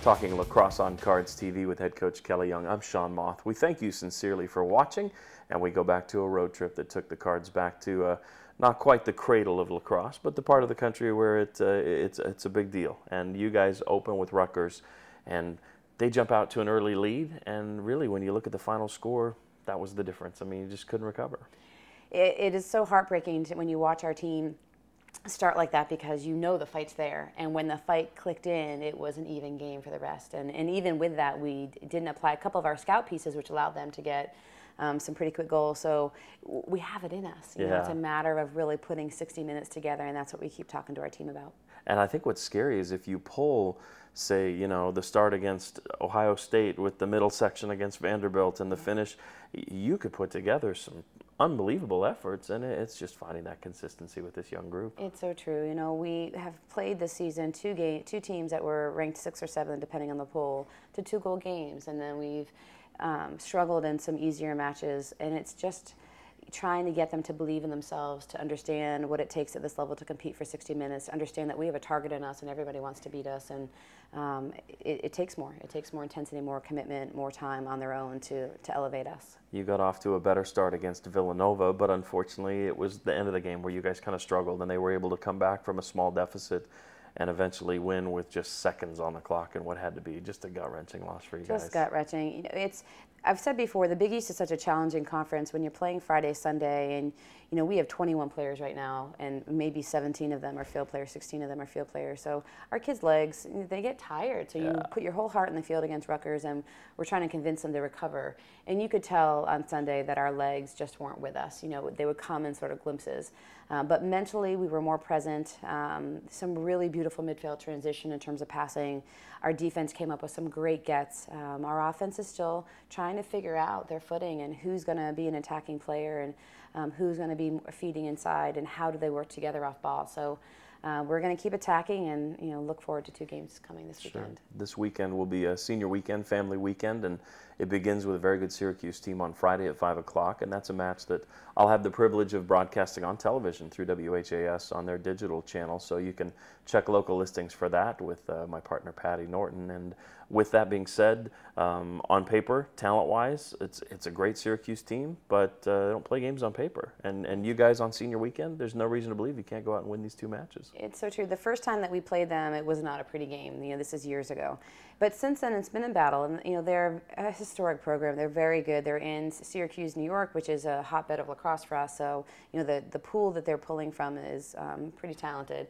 talking lacrosse on Cards TV with head coach Kelly Young. I'm Sean Moth. We thank you sincerely for watching, and we go back to a road trip that took the Cards back to not quite the cradle of lacrosse, but the part of the country where it's a big deal. And you guys open with Rutgers, and they jump out to an early lead, and really when you look at the final score, that was the difference. I mean, you just couldn't recover. It is so heartbreaking when you watch our team start like that, because you know the fight's there, and when the fight clicked in, it was an even game for the rest. And even with that, we didn't apply a couple of our scout pieces, which allowed them to get some pretty quick goals. So we have it in us. You know, it's a matter of really putting 60 minutes together, and that's what we keep talking to our team about. And I think what's scary is if you pull, say, you know, the start against Ohio State with the middle section against Vanderbilt and the finish, you could put together some unbelievable efforts, and it's just finding that consistency with this young group. It's so true. You know, we have played this season two teams that were ranked 6 or 7, depending on the poll, to 2-goal games, and then we've struggled in some easier matches, and it's just trying to get them to believe in themselves, to understand what it takes at this level to compete for 60 minutes, understand that we have a target in us and everybody wants to beat us, and it takes more. It takes more intensity, more commitment, more time on their own to elevate us. You got off to a better start against Villanova, but unfortunately it was the end of the game where you guys kind of struggled, and they were able to come back from a small deficit and eventually win with just seconds on the clock and what had to be just a gut-wrenching loss for you guys. Just gut-wrenching. You know, I've said before, the Big East is such a challenging conference when you're playing Friday, Sunday, and you know, we have 21 players right now, and maybe 17 of them are field players, 16 of them are field players. So our kids' legs, they get tired. So you put your whole heart in the field against Rutgers, and we're trying to convince them to recover. And you could tell on Sunday that our legs just weren't with us. You know, they would come in sort of glimpses. But mentally, we were more present. Some really beautiful midfield transition in terms of passing. Our defense came up with some great gets. Our offense is still trying to figure out their footing and who's going to be an attacking player and who's going to be feeding inside and how do they work together off ball. So we're going to keep attacking and look forward to 2 games coming this weekend. This weekend will be a senior weekend, family weekend, and it begins with a very good Syracuse team on Friday at 5 o'clock, and that's a match that I'll have the privilege of broadcasting on television through WHAS on their digital channel, so you can check local listings for that with my partner Patty Norton. And with that being said, on paper, talent-wise, it's a great Syracuse team, but they don't play games on paper. And you guys on senior weekend, there's no reason to believe you can't go out and win these 2 matches. It's so true. The first time that we played them, it was not a pretty game. This is years ago. But since then, it's been in battle, and they're a historic program. They're very good. They're in Syracuse, New York, which is a hotbed of lacrosse for us. So the pool that they're pulling from is pretty talented.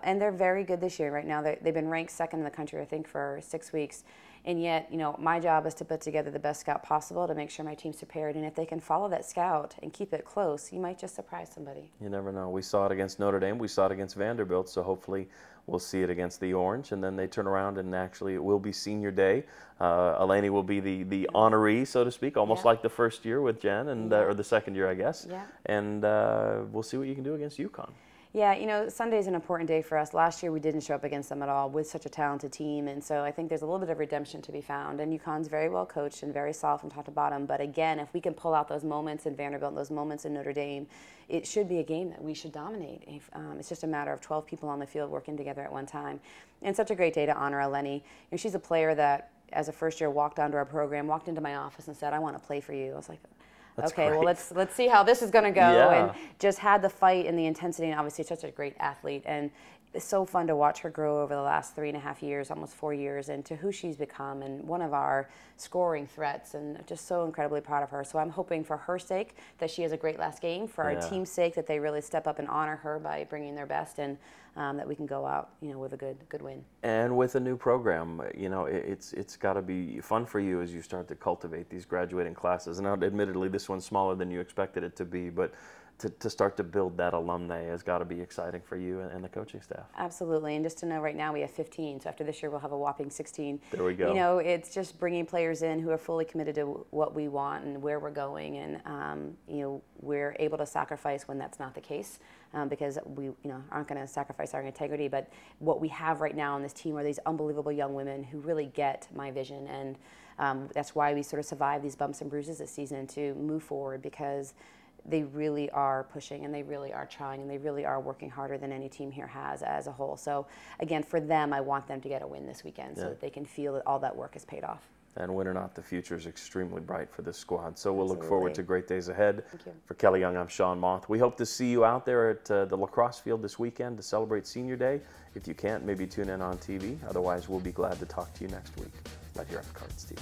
And they're very good this year. Right now, they've been ranked 2nd in the country, I think, for 6 weeks. And yet, my job is to put together the best scout possible to make sure my team's prepared. And if they can follow that scout and keep it close, you might just surprise somebody. You never know. We saw it against Notre Dame. We saw it against Vanderbilt. So hopefully we'll see it against the Orange. And then they turn around, and actually it will be senior day. Eleni will be the honoree, so to speak, almost like the first year with Jen, and or the second year, I guess. Yeah. And we'll see what you can do against UConn. Yeah, Sunday's an important day for us. Last year we didn't show up against them at all with such a talented team, and so I think there's a little bit of redemption to be found. And UConn's very well coached and very solid from top to bottom, but again, if we can pull out those moments in Vanderbilt and those moments in Notre Dame, it should be a game that we should dominate. It's just a matter of 12 people on the field working together at one time. And such a great day to honor Eleni. She's a player that, as a first year, walked onto our program, walked into my office and said, "I want to play for you." I was like, That's okay, great. well, let's see how this is going to go. Yeah. And just had the fight and the intensity, and obviously such a great athlete. And it's so fun to watch her grow over the last 3.5 years, almost 4 years, into who she's become and one of our scoring threats, and just so incredibly proud of her. So I'm hoping for her sake that she has a great last game, for our team's sake that they really step up and honor her by bringing their best, and that we can go out with a good win. And with a new program, it's got to be fun for you as you start to cultivate these graduating classes. And admittedly, this one's smaller than you expected it to be, but to start to build that alumni has got to be exciting for you and the coaching staff. Absolutely, and just to know right now we have 15, so after this year we'll have a whopping 16. There we go. It's just bringing players in who are fully committed to what we want and where we're going, and we're able to sacrifice when that's not the case, because we aren't going to sacrifice our integrity. But what we have right now on this team are these unbelievable young women who really get my vision, and that's why we sort of survive these bumps and bruises this season to move forward, because they really are pushing and they really are trying and they really are working harder than any team here has as a whole. So again, for them, I want them to get a win this weekend so that they can feel that all that work is paid off. And win or not, the future is extremely bright for this squad. So we'll Absolutely. look forward to great days ahead. Thank you. For Kelly Young, I'm Sean Moth. We hope to see you out there at the lacrosse field this weekend to celebrate Senior Day. If you can't, maybe tune in on TV. Otherwise, we'll be glad to talk to you next week right here on CardsTV.